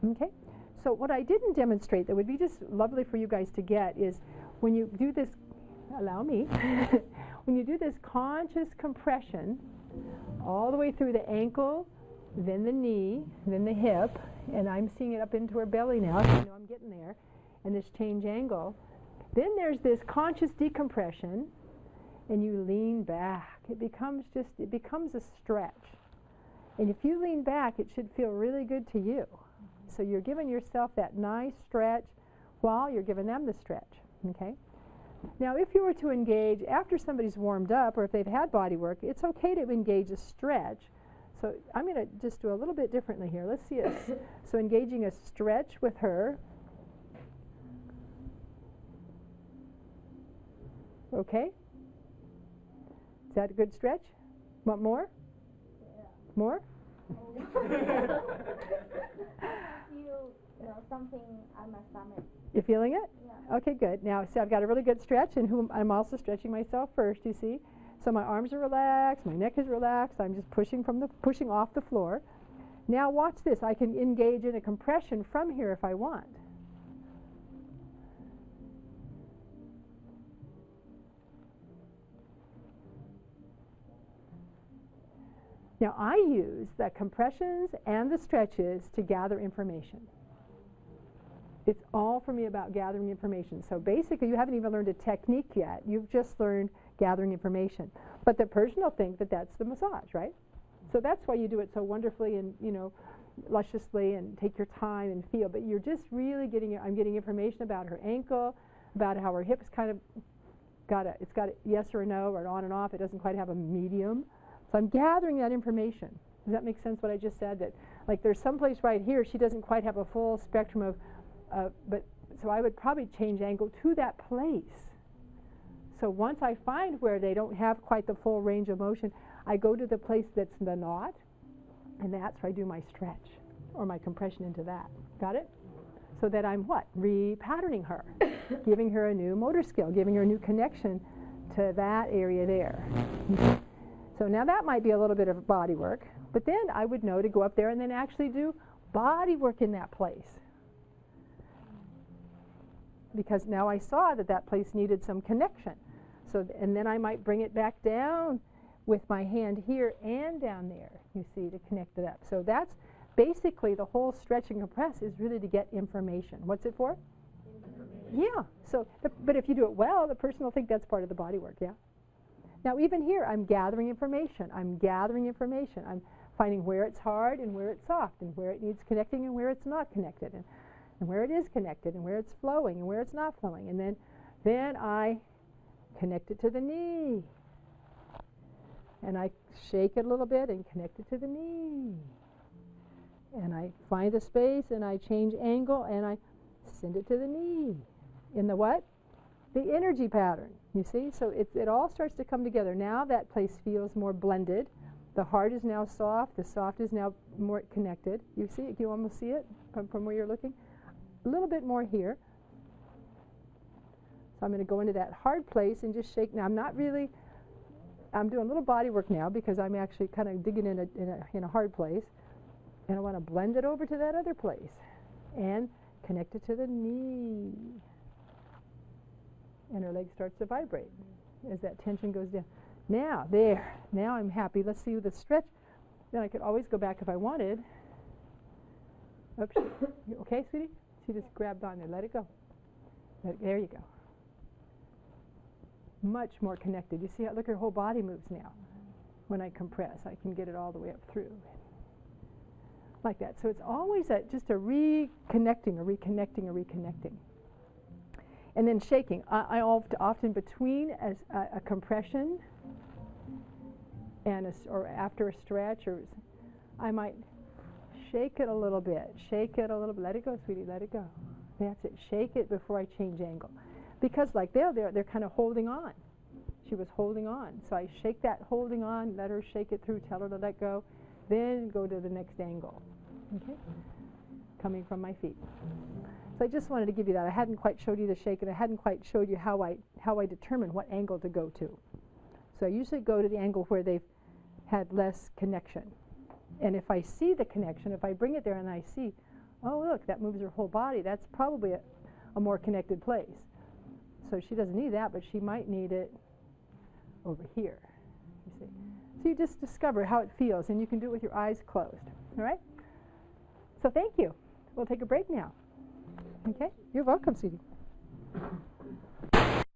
Okay? So what I didn't demonstrate that would be just lovely for you guys to get is when you do this, allow me, when you do this conscious compression all the way through the ankle, then the knee, then the hip, and I'm seeing it up into her belly now, so I know I'm getting there, and this change angle. Then there's this conscious decompression, and you lean back. It becomes a stretch. And if you lean back, it should feel really good to you. So you're giving yourself that nice stretch while you're giving them the stretch, okay? Now, if you were to engage after somebody's warmed up or if they've had body work, it's okay to engage a stretch. So I'm going to just do a little bit differently here. Let's see this. So engaging a stretch with her. Okay? Is that a good stretch? Want more? Yeah. More? Something on my stomach. You're feeling it? Yeah. Okay, good. Now, see, I've got a really good stretch, and I'm also stretching myself first, you see? So my arms are relaxed, my neck is relaxed, I'm just pushing off the floor. Now watch this. I can engage in a compression from here if I want. Now I use the compressions and the stretches to gather information. It's all for me about gathering information. So basically you haven't even learned a technique yet. You've just learned gathering information. But the person will think that that's the massage, right? So that's why you do it so wonderfully and, lusciously and take your time and feel. But you're just really I'm getting information about her ankle, about how her hips kind of it's got a yes or a no or an on and off. It doesn't quite have a medium. So I'm gathering that information. Does that make sense what I just said? That like there's some place right here she doesn't quite have a full spectrum of, but so I would probably change angle to that place. So once I find where they don't have quite the full range of motion, I go to the place that's the knot, and that's where I do my stretch or my compression into that. Got it? So that I'm what? Repatterning her, giving her a new motor skill, giving her a new connection to that area there. So now that might be a little bit of body work, but then I would know to go up there and then actually do body work in that place. Because now I saw that that place needed some connection. So, and then I might bring it back down with my hand here and down there, you see, to connect it up. So that's basically the whole stretch and compress is really to get information. What's it for? Yeah. So, but if you do it well, the person will think that's part of the body work, yeah? Now even here, I'm gathering information. I'm finding where it's hard and where it's soft and where it needs connecting and where it's not connected and where it is connected and where it's flowing and where it's not flowing. And then I connect it to the knee. And I shake it a little bit and connect it to the knee. And I find the space and I change angle and I send it to the knee. In the what? The energy pattern, you see? So it all starts to come together. Now that place feels more blended. The hard is now soft. The soft is now more connected. You see it? You almost see it from where you're looking? A little bit more here. So I'm going to go into that hard place and just shake. Now I'm doing a little body work now because I'm actually kind of digging in a hard place. And I want to blend it over to that other place and connect it to the knee. And her leg starts to vibrate as that tension goes down. Now, there. Now I'm happy. Let's see the stretch. Then I could always go back if I wanted. Oops. You okay, sweetie? She just grabbed on there. Let it go. There you go. Much more connected. You see how, look, her whole body moves now. When I compress, I can get it all the way up through. Like that. So it's always just a reconnecting, a reconnecting, a reconnecting. And then shaking. I often between a compression and or after a stretch, or I might shake it a little bit. Shake it a little bit. Let it go, sweetie. Let it go. That's it. Shake it before I change angle. Because like they're kind of holding on. She was holding on. So I shake that holding on, let her shake it through, tell her to let go, then go to the next angle. Okay? Coming from my feet. So I just wanted to give you that. I hadn't quite showed you the shake, and I hadn't quite showed you how I determine what angle to go to. So I usually go to the angle where they've had less connection. And if I see the connection, if I bring it there and I see, Oh, look, that moves her whole body. That's probably a more connected place. So she doesn't need that, but she might need it over here, you see. So you just discover how it feels, and you can do it with your eyes closed, all right? So thank you. We'll take a break now. Okay? You're welcome, sweetie.